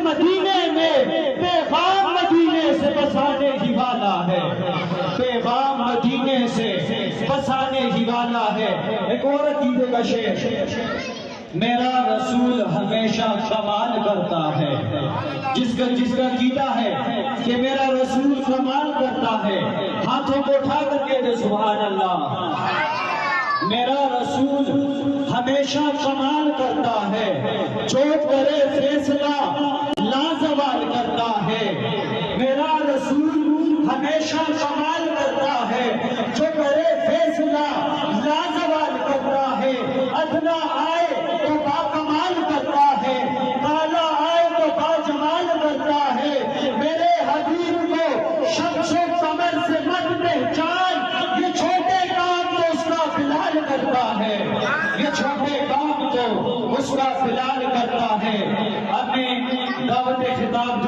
مدینے میں پیغام مدینے سے بسانے ہی والا ہے، پیغام مدینے سے بسانے ہی والا ہے۔ ایک اور عقیدے کا شعر، میرا رسول ہمیشہ کمال کرتا ہے، جس کا عقیدہ ہے کہ میرا رسول کمال کرتا ہے، ہاتھوں کو اٹھا کر کے دے سبحان اللہ۔ میرا رسول ہمیشہ کمال کرتا ہے، جو کرے فیصلہ لازوال کرتا ہے۔ میرا رسول ہمیشہ کمال کرتا ہے، جو کرے فیصلہ لازوال کرتا ہے۔ ادنا آئے تو با کمال کرتا ہے، کالا آئے تو با جمال کرتا ہے۔ میرے حبیب کو شمس و قمر سے مت پہچان، یہ چھوٹے کام تو اس کا بلال کرتا ہے، یہ چھوٹے کام تو اس کا بلال کرتا ہے۔ اپنی دعوت خطاب